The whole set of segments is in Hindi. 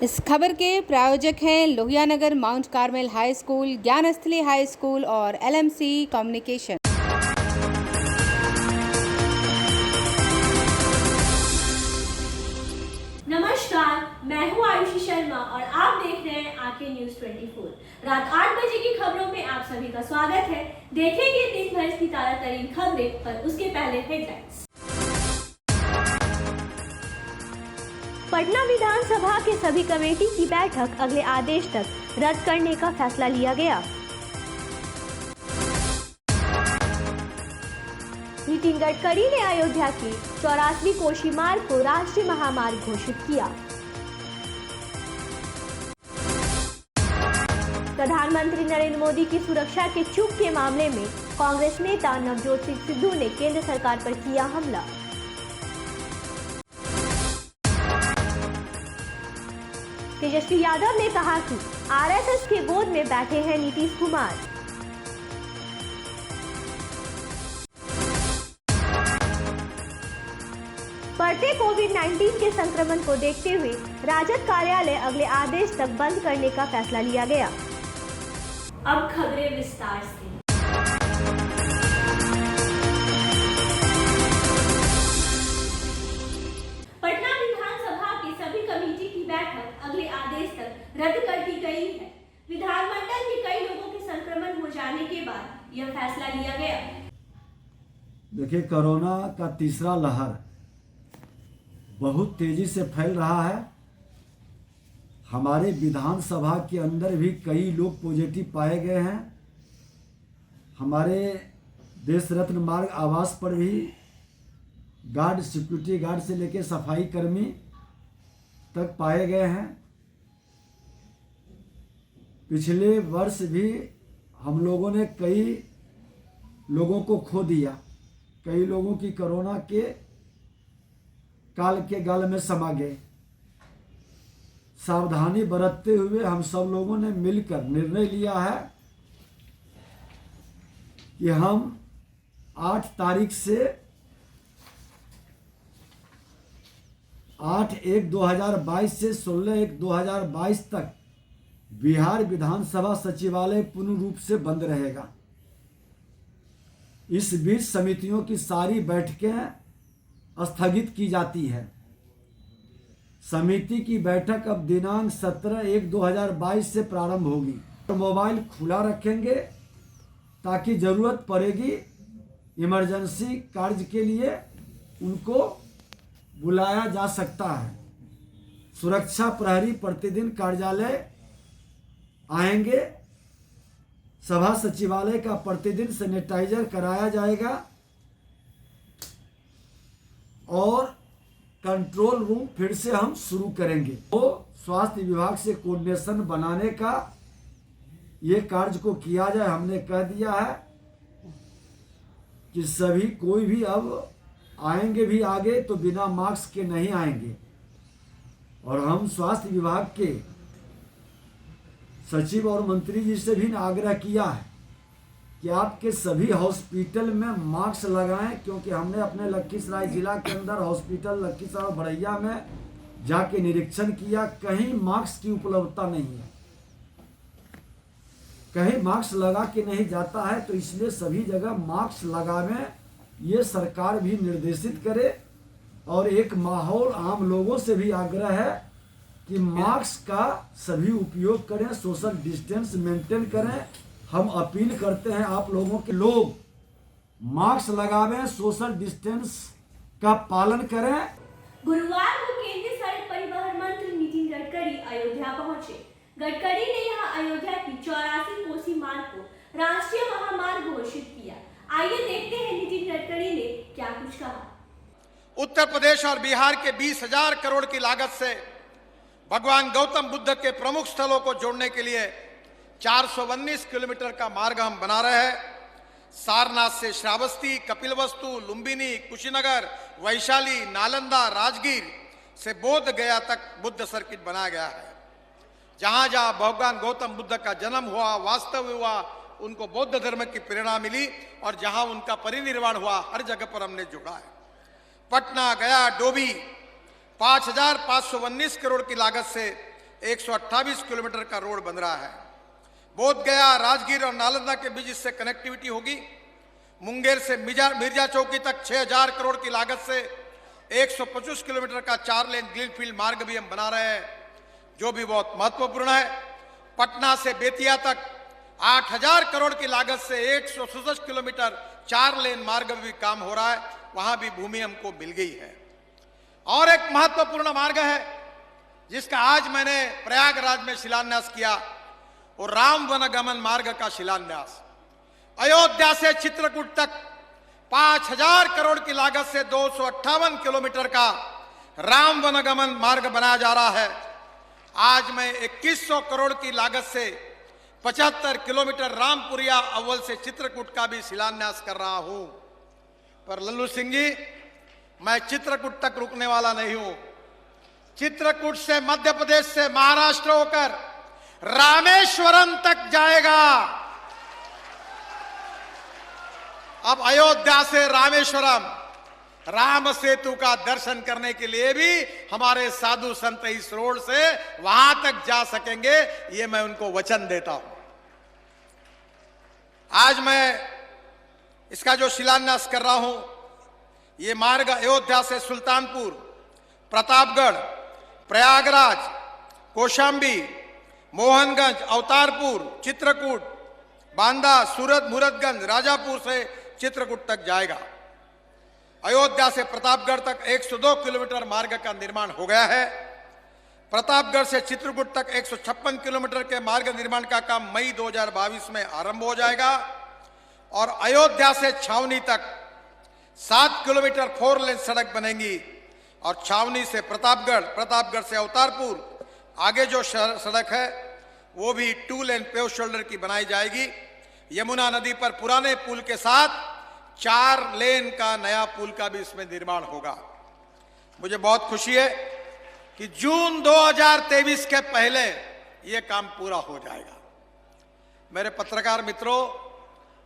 इस खबर के प्रायोजक हैं Lohia Nagar mount Carmel high school, Gyansthali high school और LMC कम्युनिकेशन। नमस्कार, मैं हूं आयुषी शर्मा और आप देख रहे हैं आके न्यूज 24। रात 8 बजे की खबरों में आप सभी का स्वागत है। देखेंगे दिन भर की ताजा तरीन खबरें, पर उसके पहले हेडलाइंस। पटना विधानसभा के सभी कमेटी की बैठक अगले आदेश तक रद्द करने का फैसला लिया गया। नितिन गडकरी ने अयोध्या की 84वीं कोसी मार्ग को राष्ट्रीय महामार्ग घोषित किया। प्रधानमंत्री नरेंद्र मोदी की सुरक्षा के चूक के मामले में कांग्रेस नेता नवजोत सिंह सिद्धू ने केंद्र सरकार पर किया हमला। तेजस्वी यादव ने कहा कि RSS के बोर्ड में बैठे हैं नीतीश कुमार। बढ़ते कोविड-19 के संक्रमण को देखते हुए राजद कार्यालय अगले आदेश तक बंद करने का फैसला लिया गया। अब खबरें विस्तार से। पटना विधानसभा की सभी कमेटी की बैठक अगले आदेश तक रद्द कर दी गई है। विधानमंडल में कई लोगों के संक्रमण हो जाने के बाद यह फैसला लिया गया। देखिए, कोरोना का तीसरा लहर बहुत तेजी से फैल रहा है। हमारे विधानसभा के अंदर भी कई लोग पॉजिटिव पाए गए हैं। हमारे देश रत्न मार्ग आवास पर भी गार्ड, सिक्योरिटी गार्ड से लेकर सफाई कर्मी तक पाए गए हैं। पिछले वर्ष भी हम लोगों ने कई लोगों को खो दिया। कई लोगों की कोरोना के काल के गल में समा गए। सावधानी बरतते हुए हम सब लोगों ने मिलकर निर्णय लिया है कि हम 8 तारीख से 8/1/2022 से 16/1/2022 तक बिहार विधानसभा सचिवालय पूर्ण रूप से बंद रहेगा। इस बीच समितियों की सारी बैठकें स्थगित की जाती है। समिति की बैठक अब दिनांक 17/1/2022 से प्रारंभ होगी। मोबाइल खुला रखेंगे ताकि जरूरत पड़ेगी इमरजेंसी कार्य के लिए उनको बुलाया जा सकता है। सुरक्षा प्रहरी प्रतिदिन कार्यालय आएंगे। सभा सचिवालय का प्रतिदिन सैनिटाइजर कराया जाएगा और कंट्रोल रूम फिर से हम शुरू करेंगे। तो स्वास्थ्य विभाग से कोऑर्डिनेशन बनाने का ये कार्य को किया जाए। हमने कह दिया है कि सभी कोई भी अब आएंगे भी आगे तो बिना मास्क के नहीं आएंगे। और हम स्वास्थ्य विभाग के सचिव और मंत्री जी से भी आग्रह किया है कि आपके सभी हॉस्पिटल में मास्क लगाएं, क्योंकि हमने अपने लखीसराय जिला के अंदर हॉस्पिटल लखीसराय और बड़ैया में जाके निरीक्षण किया। कहीं मास्क की उपलब्धता नहीं है, कहीं मास्क लगा के नहीं जाता है। तो इसलिए सभी जगह मास्क लगावें, ये सरकार भी निर्देशित करे। और एक माहौल आम लोगों से भी आग्रह है कि मास्क का सभी उपयोग करें, सोशल डिस्टेंस मेंटेन करें। हम अपील करते हैं आप लोगों के लोग मास्क लगावें, सोशल डिस्टेंस का पालन करें। गुरुवार को केंद्रीय सड़क परिवहन मंत्री नितिन गडकरी अयोध्या पहुंचे। गडकरी ने यहां अयोध्या की 84 कोसी मार्ग को राष्ट्रीय महामार्ग घोषित किया। आइए देखते हैं नितिन गडकरी ने क्या कुछ कहा। उत्तर प्रदेश और बिहार के 20,000 करोड़ की लागत से भगवान गौतम बुद्ध के प्रमुख स्थलों को जोड़ने के लिए 419 किलोमीटर का मार्ग हम बना रहे हैं। सारनाथ से श्रावस्ती, कपिलवस्तु, लुम्बिनी, कुशीनगर, वैशाली, नालंदा, राजगीर से बोध गया तक बुद्ध सर्किट बनाया गया है। जहां जहां भगवान गौतम बुद्ध का जन्म हुआ, वास्तव हुआ, उनको बौद्ध धर्म की प्रेरणा मिली और जहां उनका परिनिर्वाण हुआ, हर जगह पर हमने जुड़ा है। पटना, गया, डोभी 5,519 करोड़ की लागत से 128 किलोमीटर का रोड बन रहा है। बोधगया, राजगीर और नालंदा के बीच इससे कनेक्टिविटी होगी। मुंगेर से मिर्जा चौकी तक 6000 करोड़ की लागत से 125 किलोमीटर का 4 लेन ग्रीनफील्ड मार्ग भी हम बना रहे हैं, जो भी बहुत महत्वपूर्ण है। पटना से बेतिया तक 8000 करोड़ की लागत से 167 किलोमीटर 4 लेन मार्ग भी काम हो रहा है, वहां भी भूमि हमको मिल गई है। और एक महत्वपूर्ण मार्ग है जिसका आज मैंने प्रयागराज में शिलान्यास किया, और राम वनगमन मार्ग का शिलान्यास। अयोध्या से चित्रकूट तक 5000 करोड़ की लागत से 258 किलोमीटर का राम वनगमन मार्ग बनाया जा रहा है। आज मैं 2100 करोड़ की लागत से 75 किलोमीटर रामपुरिया अव्वल से चित्रकूट का भी शिलान्यास कर रहा हूं। पर लल्लू सिंह जी, मैं चित्रकूट तक रुकने वाला नहीं हूं। चित्रकूट से मध्य प्रदेश से महाराष्ट्र होकर रामेश्वरम तक जाएगा। अब अयोध्या से रामेश्वरम, राम सेतु का दर्शन करने के लिए भी हमारे साधु संत इस रोड से वहां तक जा सकेंगे, ये मैं उनको वचन देता हूं। आज मैं इसका जो शिलान्यास कर रहा हूं, ये मार्ग अयोध्या से सुल्तानपुर, प्रतापगढ़, प्रयागराज, कौशाम्बी, मोहनगंज, अवतारपुर, चित्रकूट, बांदा, सूरत, मुरादगंज, राजापुर से चित्रकूट तक जाएगा। अयोध्या से प्रतापगढ़ तक 102 किलोमीटर मार्ग का निर्माण हो गया है। प्रतापगढ़ से चित्रकूट तक 156 किलोमीटर के मार्ग निर्माण का काम मई 2022 में आरंभ हो जाएगा। और अयोध्या से छावनी तक 7 किलोमीटर 4 लेन सड़क बनेगी। और छावनी से प्रतापगढ़, प्रतापगढ़ से अवतारपुर, आगे जो सड़क है वो भी 2 लेन पेव शोल्डर की बनाई जाएगी। यमुना नदी पर पुराने पुल के साथ 4 लेन का नया पुल का भी इसमें निर्माण होगा। मुझे बहुत खुशी है कि जून 2023 के पहले यह काम पूरा हो जाएगा। मेरे पत्रकार मित्रों,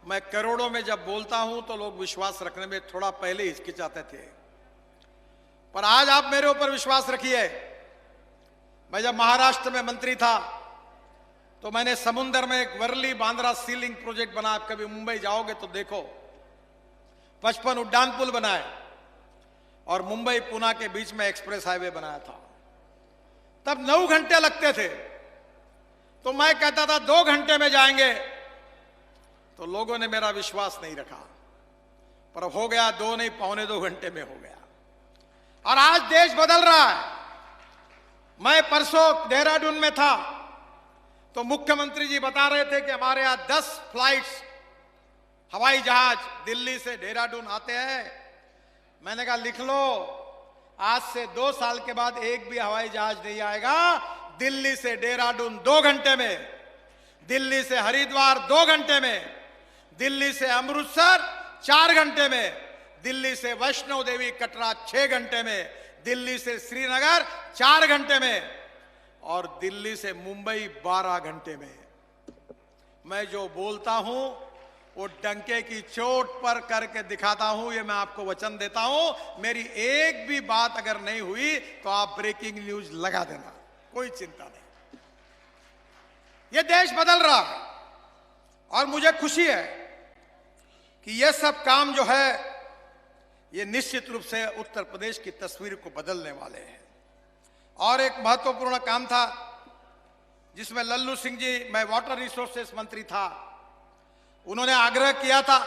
मैं करोड़ों में जब बोलता हूं तो लोग विश्वास रखने में थोड़ा पहले हिचकिचाते थे, पर आज आप मेरे ऊपर विश्वास रखिए। मैं जब महाराष्ट्र में मंत्री था तो मैंने समुद्र में एक वर्ली बांद्रा सी लिंक प्रोजेक्ट बनाया। आप कभी मुंबई जाओगे तो देखो, 55 उड्डान पुल बनाए और मुंबई पुणे के बीच में एक्सप्रेस हाईवे बनाया था। तब 9 घंटे लगते थे, तो मैं कहता था 2 घंटे में जाएंगे, तो लोगों ने मेरा विश्वास नहीं रखा। पर हो गया 2 नहीं, 1.25 घंटे में हो गया। और आज देश बदल रहा है। मैं परसों देहरादून में था तो मुख्यमंत्री जी बता रहे थे कि हमारे यहां 10 फ्लाइट्स हवाई जहाज दिल्ली से देहरादून आते हैं। मैंने कहा लिख लो, आज से 2 साल के बाद एक भी हवाई जहाज नहीं आएगा। दिल्ली से देहरादून 2 घंटे में, दिल्ली से हरिद्वार 2 घंटे में, दिल्ली से अमृतसर 4 घंटे में, दिल्ली से वैष्णो देवी कटरा 6 घंटे में, दिल्ली से श्रीनगर 4 घंटे में, और दिल्ली से मुंबई 12 घंटे में। मैं जो बोलता हूं वो डंके की चोट पर करके दिखाता हूं, ये मैं आपको वचन देता हूं। मेरी एक भी बात अगर नहीं हुई तो आप ब्रेकिंग न्यूज लगा देना, कोई चिंता नहीं। ये देश बदल रहा है और मुझे खुशी है कि ये सब काम जो है ये निश्चित रूप से उत्तर प्रदेश की तस्वीर को बदलने वाले हैं। और एक महत्वपूर्ण काम था जिसमें लल्लू सिंह जी, मैं वाटर रिसोर्सेस मंत्री था, उन्होंने आग्रह किया था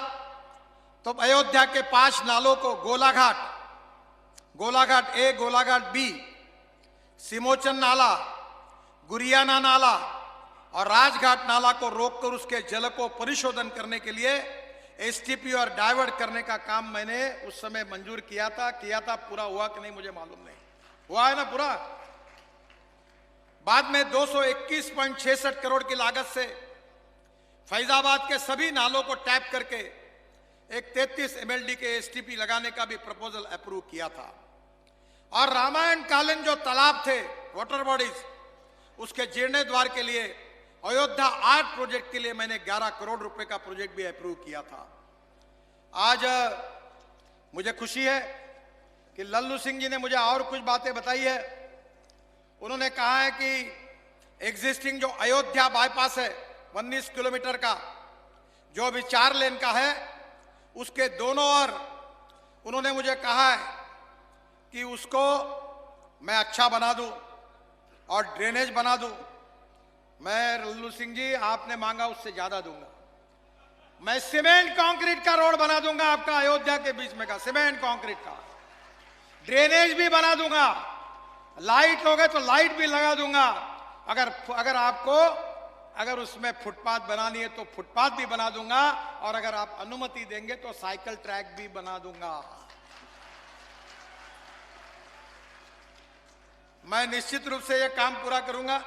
तो अयोध्या के 5 नालों को गोलाघाट, गोलाघाट ए, गोलाघाट बी, सिमोचन नाला, गुरियाना नाला और राजघाट नाला को रोककर उसके जल को परिशोधन करने के लिए एसटीपी और डाइवर्ट करने का काम मैंने उस समय मंजूर किया था। पूरा हुआ कि नहीं मुझे मालूम नहीं, हुआ है ना पूरा। बाद में 221.66 करोड़ की लागत से फैजाबाद के सभी नालों को टैप करके एक 33 MLD के एसटीपी लगाने का भी प्रपोजल अप्रूव किया था। और रामायण कालीन जो तालाब थे, वाटर बॉडीज, उसके जीर्णोद्धार के लिए अयोध्या आर्ट प्रोजेक्ट के लिए मैंने 11 करोड़ रुपए का प्रोजेक्ट भी अप्रूव किया था। आज मुझे खुशी है कि लल्लू सिंह जी ने मुझे और कुछ बातें बताई है। उन्होंने कहा है कि एग्जिस्टिंग जो अयोध्या बाईपास है 19 किलोमीटर का, जो अभी 4 लेन का है, उसके दोनों ओर उन्होंने मुझे कहा है कि उसको मैं अच्छा बना दूं और ड्रेनेज बना दूं। मैं लल्लू सिंह जी, आपने मांगा उससे ज्यादा दूंगा। मैं सीमेंट कंक्रीट का रोड बना दूंगा आपका अयोध्या के बीच में का, सीमेंट कंक्रीट का। ड्रेनेज भी बना दूंगा, लाइट हो गए तो लाइट भी लगा दूंगा। अगर आपको अगर उसमें फुटपाथ बनानी है तो फुटपाथ भी बना दूंगा, और अगर आप अनुमति देंगे तो साइकिल ट्रैक भी बना दूंगा। मैं निश्चित रूप से यह काम पूरा करूंगा।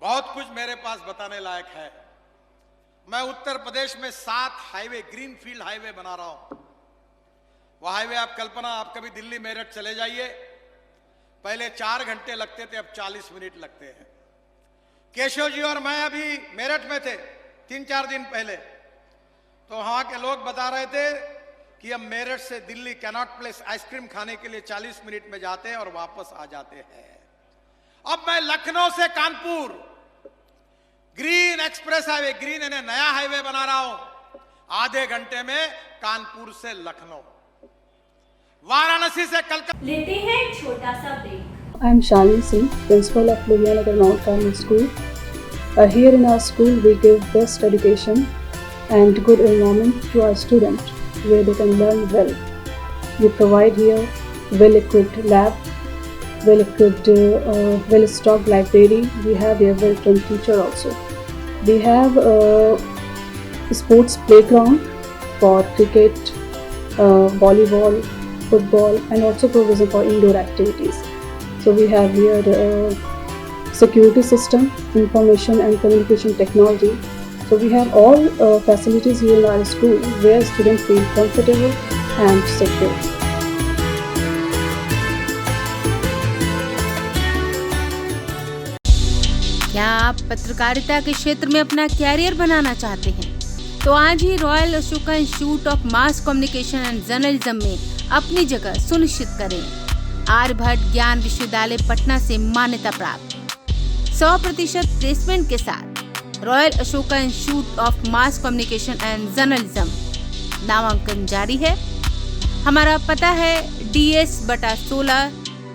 बहुत कुछ मेरे पास बताने लायक है। मैं उत्तर प्रदेश में 7 हाईवे, ग्रीनफील्ड हाईवे बना रहा हूं। वह हाईवे आप कल्पना, आप कभी दिल्ली मेरठ चले जाइए, पहले 4 घंटे लगते थे, अब 40 मिनट लगते हैं। केशव जी और मैं अभी मेरठ में थे 3-4 दिन पहले, तो वहां के लोग बता रहे थे कि हम मेरठ से दिल्ली कैनॉट प्लेस आइसक्रीम खाने के लिए 40 मिनट में जाते हैं और वापस आ जाते हैं। अब मैं लखनऊ से Kanpur green express highway, green यानी नया हाईवे बना रहा हूं, आधे घंटे में कानपुर से लखनऊ, वाराणसी से कलकत्ता। लेते हैं एक छोटा सा break. I am Shalini Singh, principal of Lohiyanagar Mount Carmel School. Here in our school, we give best education and good environment to our students, where they can learn well. We provide here well-equipped lab, well-equipped, well-stocked library. We have here well-trained teacher also. We have a sports playground for cricket, volleyball, football, and also provision for indoor activities. So we have here security system, information and communication technology. So we have all facilities here in our school where students feel comfortable and secure. क्या आप पत्रकारिता के क्षेत्र में अपना कैरियर बनाना चाहते हैं? तो आज ही royal Ashoka institute of mass communication and journalism में अपनी जगह सुनिश्चित करें। आर्यभट्ट ज्ञान विश्वविद्यालय पटना से मान्यता प्राप्त 100% प्लेसमेंट के साथ royal Ashoka institute of mass communication and journalism नामांकन जारी है। हमारा पता है DS/16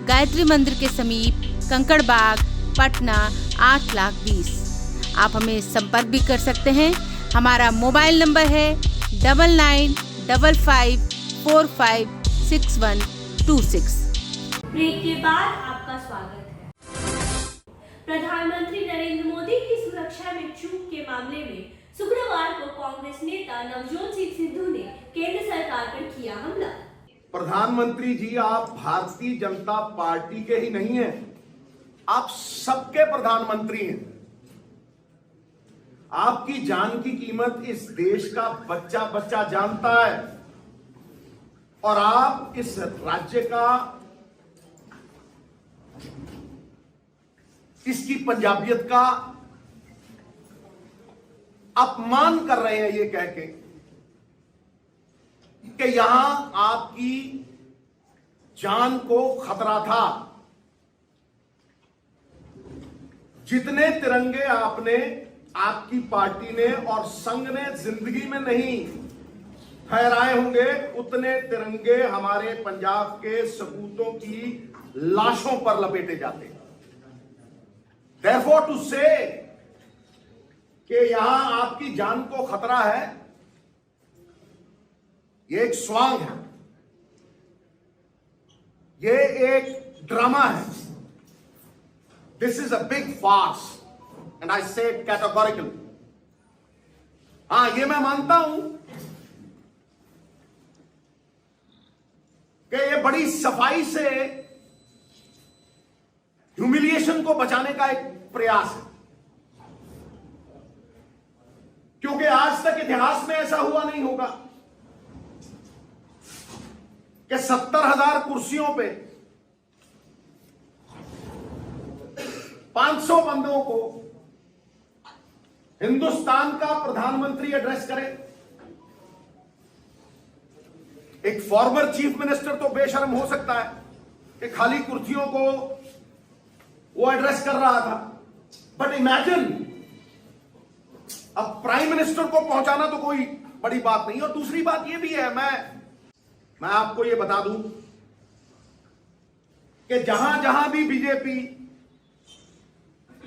गायत्री मंदिर के समीप, कंकड़ बाग, पटना 8,20,000। आप हमें संपर्क भी कर सकते हैं। हमारा मोबाइल नंबर है 9955456126। ब्रेक के बाद आपका स्वागत है। प्रधानमंत्री नरेंद्र मोदी की सुरक्षा में चूक के मामले में शुक्रवार को कांग्रेस नेता नवजोत सिंह सिद्धू ने केंद्र सरकार पर किया हमला। प्रधानमंत्री जी, आप भारतीय जनता पार्टी के ही नहीं हैं, आप सबके प्रधानमंत्री हैं। आपकी जान की कीमत इस देश का बच्चा बच्चा जानता है, और आप इस राज्य का, इसकी पंजाबियत का अपमान कर रहे हैं, ये कह के कि यहां आपकी जान को खतरा था। जितने तिरंगे आपने, आपकी पार्टी ने और संघ ने जिंदगी में नहीं फहराए होंगे, उतने तिरंगे हमारे पंजाब के सपूतों की लाशों पर लपेटे जाते हैं। Therefore to say कि यहां आपकी जान को खतरा है, ये एक स्वांग है, ये एक ड्रामा है। This is a big farce and I say it categorically. हाँ, ये मैं मानता हूं कि ये बड़ी सफाई से ह्यूमिलिएशन को बचाने का एक प्रयास है, क्योंकि आज तक इतिहास में ऐसा हुआ नहीं होगा कि 70,000 कुर्सियों पे 500 बंदों को हिंदुस्तान का प्रधानमंत्री एड्रेस करे। एक फॉर्मर चीफ मिनिस्टर तो बेशर्म हो सकता है कि खाली कुर्सियों को वो एड्रेस कर रहा था, बट इमेजिन, अब प्राइम मिनिस्टर को पहुंचाना तो कोई बड़ी बात नहीं। और दूसरी बात यह भी है, मैं आपको यह बता दूं कि जहां जहां भी बीजेपी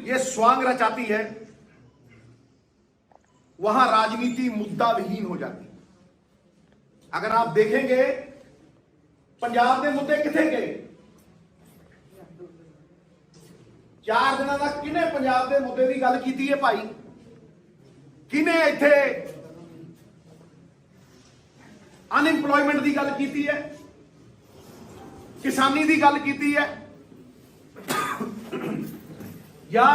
ये स्वांग रचाती है, वहां राजनीति मुद्दा विहीन हो जाती है। अगर आप देखेंगे पंजाब के मुद्दे किथे गए, 4 दिनों तक किने पंजाब के मुद्दे की गल की है भाई? किने इत्थे अनएम्प्लॉयमेंट की गल की है, किसानी की गल की है, या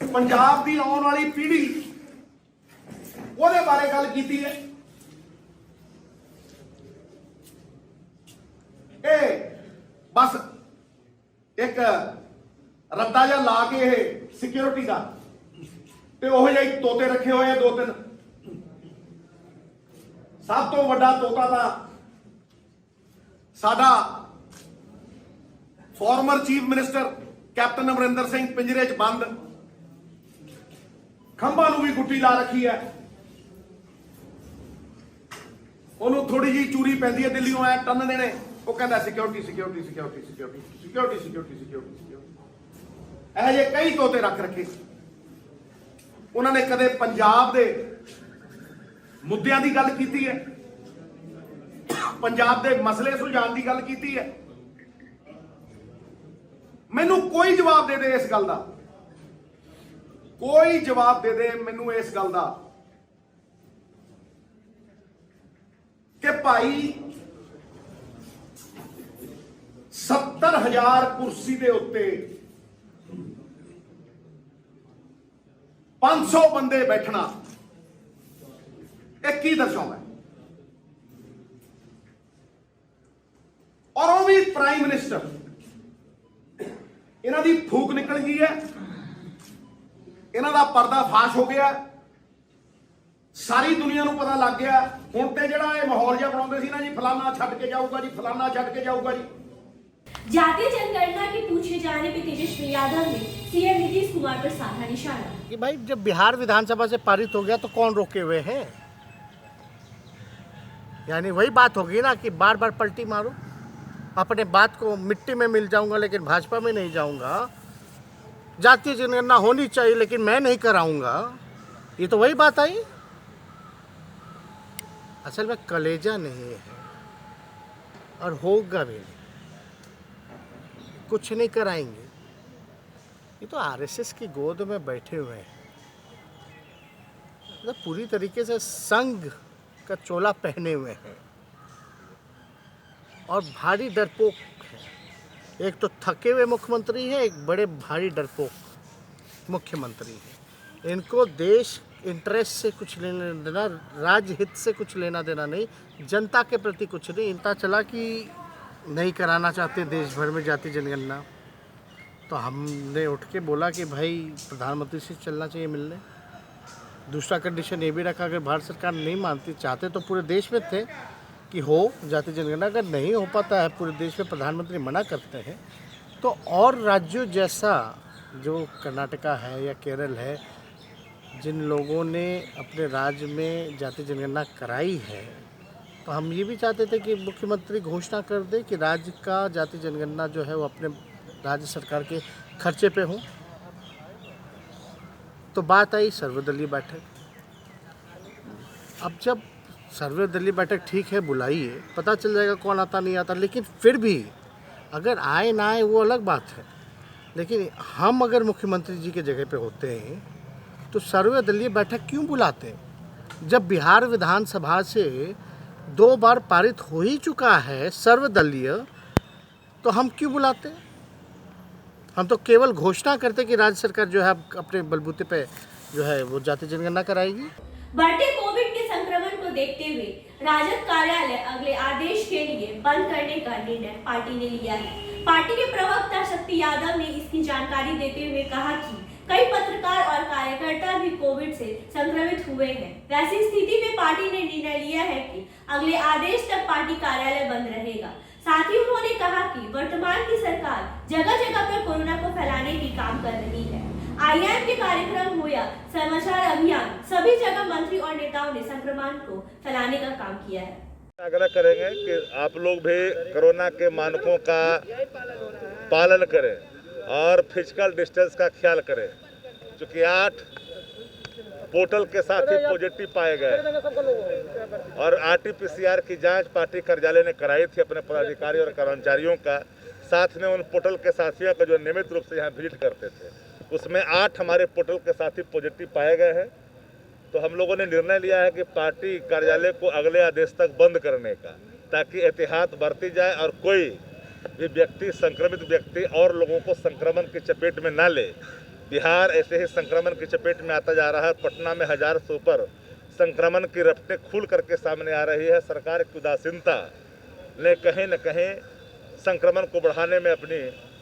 पंजाब की आने वाली पीढ़ी ਉਹਦੇ बारे गल की है? बस एक रद्दा जा ला के सिक्योरिटी का तोते रखे हुए 2-3। सब तो वड्डा तोता था साडा former chief minister captain Amarinder Singh, पिंजरे च बंद, खंभा नूं भी गुट्टी ला रखी है। ਉਹਨੂੰ थोड़ी जी चूरी पैंदी है, दिल्लीों ऐ टन देने, वो कहता security security security security security security security security. ऐसे कई तोते रख रखे। उन्होंने कदे पंजाब के मुद्दों की गल की है, पंजाब के मसले सुलझाने की गल की है? मैनू कोई जवाब दे दे इस गल का, कोई जवाब दे दे मैनू इस गल का कि भाई 70,000 कुर्सी के उत्ते 500 बंदे बैठना एक की दर्शाता है? और वो भी प्राइम मिनिस्टर। इन्हां दी फूक निकल गई है, इन्हां दा पर्दा फाश हो गया, सारी दुनिया नूं पता लग गया। हुण ते जिहड़ा ये माहौल जिहा बनाउंदे सी ना जी, फलाना छड्ड के जाऊगा जी, फलाना छड्ड के जाऊगा जी। जातीय जनगणना के पूछे जाने पे तेजस्वी यादव ने सीएम नीतीश कुमार पर साधा निशाना कि भाई जब बिहार विधानसभा से पारित हो गया तो कौन रोके हुए हैं? यानी वही बात होगी ना कि बार बार पलटी मारो, अपने बात को मिट्टी में मिल जाऊंगा लेकिन भाजपा में नहीं जाऊंगा, जातीय जनगणना होनी चाहिए लेकिन मैं नहीं कराऊंगा। ये तो वही बात आई। असल में कलेजा नहीं है और होगा भी नहीं, कुछ नहीं कराएंगे। ये तो आरएसएस की गोद में बैठे हुए हैं, मतलब पूरी तरीके से संघ का चोला पहने हुए हैं और भारी डरपोक है। एक तो थके हुए मुख्यमंत्री है, एक बड़े भारी डरपोक मुख्यमंत्री है। इनको देश इंटरेस्ट से कुछ लेना देना, राज्य हित से कुछ लेना देना नहीं, जनता के प्रति कुछ नहीं। इनता चला कि नहीं कराना चाहते देश भर में जाति जनगणना, तो हमने उठ के बोला कि भाई प्रधानमंत्री से चलना चाहिए मिलने। दूसरा कंडीशन ये भी रखा, अगर भारत सरकार नहीं मानती, चाहते तो पूरे देश में थे कि हो जाति जनगणना, अगर नहीं हो पाता है पूरे देश में, प्रधानमंत्री मना करते हैं, तो और राज्यों जैसा जो कर्नाटका है या केरल है, जिन लोगों ने अपने राज्य में जाति जनगणना कराई है, तो हम ये भी चाहते थे कि मुख्यमंत्री घोषणा कर दे कि राज्य का जाति जनगणना जो है वो अपने राज्य सरकार के खर्चे पे हो। तो बात आई सर्वदलीय बैठक। अब जब सर्वदलीय बैठक ठीक है बुलाइए, पता चल जाएगा कौन आता नहीं आता, लेकिन फिर भी अगर आए ना आए वो अलग बात है। लेकिन हम अगर मुख्यमंत्री जी के जगह पे होते हैं तो सर्वदलीय बैठक क्यों बुलाते हैं? जब बिहार विधानसभा से 2 बार पारित हो ही चुका है सर्वदलीय, तो हम क्यों बुलाते हैं? हम तो केवल घोषणा करते कि राज्य सरकार जो है अपने बलबूते पे जो है वो जाति जनगणना कराएगी। बढ़ते कोविड के संक्रमण को देखते हुए राजद कार्यालय अगले आदेश के लिए बंद करने का निर्णय पार्टी ने लिया है। पार्टी के प्रवक्ता शक्ति यादव ने इसकी जानकारी देते हुए कहा कि कई पत्रकार और कार्यकर्ता भी कोविड से संक्रमित हुए हैं। वैसी स्थिति में पार्टी ने निर्णय लिया है कि अगले आदेश तक पार्टी कार्यालय बंद रहेगा। साथ ही उन्होंने कहा कि वर्तमान की सरकार जगह जगह पर कोरोना को फैलाने की काम कर रही है। IIM के कार्यक्रम हो या समाचार अभियान, सभी जगह मंत्री और नेताओं ने संक्रमण को फैलाने का काम किया है। आग्रह करेंगे कि आप लोग भी कोरोना के मानकों का पालन करें और फिजिकल डिस्टेंस का ख्याल करें। चूँकि 8 पोर्टल के साथ ही पॉजिटिव पाए गए और RT-PCR की जांच पार्टी कार्यालय ने कराई थी अपने पदाधिकारी और कर्मचारियों का, साथ में उन पोर्टल के साथियों का जो नियमित रूप से यहाँ विजिट करते थे, उसमें 8 हमारे पोर्टल के साथी पॉजिटिव पाए गए हैं। तो हम लोगों ने निर्णय लिया है कि पार्टी कार्यालय को अगले आदेश तक बंद करने का, ताकि एहतियात बरती जाए और कोई भी व्यक्ति, संक्रमित व्यक्ति और लोगों को संक्रमण की चपेट में ना ले। बिहार ऐसे ही संक्रमण की चपेट में आता जा रहा है। पटना में 1000 से ऊपर संक्रमण की रफ्तें खुल करके सामने आ रही है। सरकार की उदासीनता ने कहीं न कहीं संक्रमण को बढ़ाने में अपनी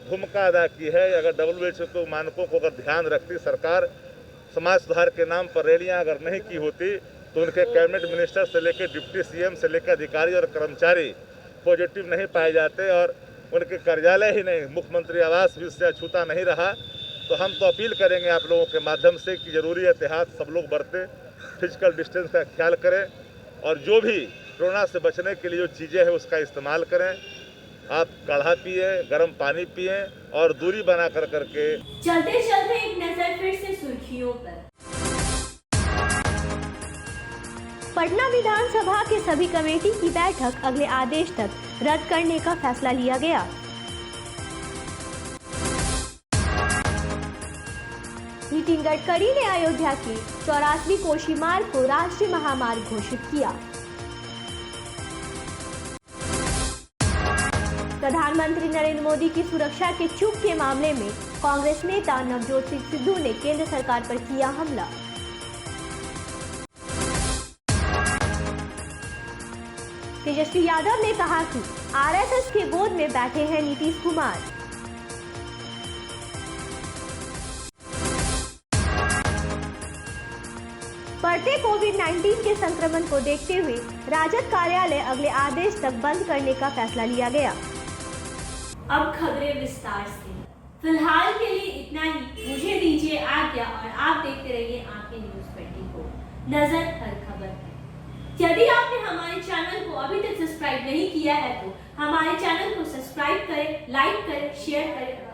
भूमिका अदा की है। अगर WHO के मानकों को अगर ध्यान रखती सरकार, समाज सुधार के नाम पर रैलियां अगर नहीं की होती, तो उनके कैबिनेट मिनिस्टर से लेकर डिप्टी CM से लेकर अधिकारी और कर्मचारी पॉजिटिव नहीं पाए जाते और उनके कार्यालय ही नहीं, मुख्यमंत्री आवास भी उससे अछूता नहीं रहा। तो हम तो अपील करेंगे आप लोगों के माध्यम से कि जरूरी एहतियात सब लोग बरतें, फिजिकल डिस्टेंस का ख्याल करें और जो भी कोरोना से बचने के लिए जो चीज़ें हैं उसका इस्तेमाल करें। आप काढ़ा पिए, गर्म पानी पिए और दूरी बना कर करके। चलते चलते एक नजर फिर से सुर्खियों पर। पटना विधानसभा के सभी कमेटी की बैठक अगले आदेश तक रद्द करने का फैसला लिया गया। नितिन गडकरी ने अयोध्या की 84वीं कोसी मार्ग को राष्ट्रीय महामार्ग घोषित किया। प्रधानमंत्री नरेंद्र मोदी की सुरक्षा के चूक के मामले में कांग्रेस नेता नवजोत सिंह सिद्धू ने केंद्र सरकार पर किया हमला। तेजस्वी यादव ने कहा कि RSS के गोद में बैठे हैं नीतीश कुमार। बढ़ते कोविड-19 के संक्रमण को देखते हुए राजद कार्यालय अगले आदेश तक बंद करने का फैसला लिया गया। अब खबरें विस्तार से। फिलहाल के लिए इतना ही। मुझे दीजिए आज्ञा और आप देखते रहिए आंखें न्यूज़ 24 को। नजर हर खबर पर। यदि आपने हमारे चैनल को अभी तक सब्सक्राइब नहीं किया है तो हमारे चैनल को सब्सक्राइब करें, लाइक करें, शेयर करें।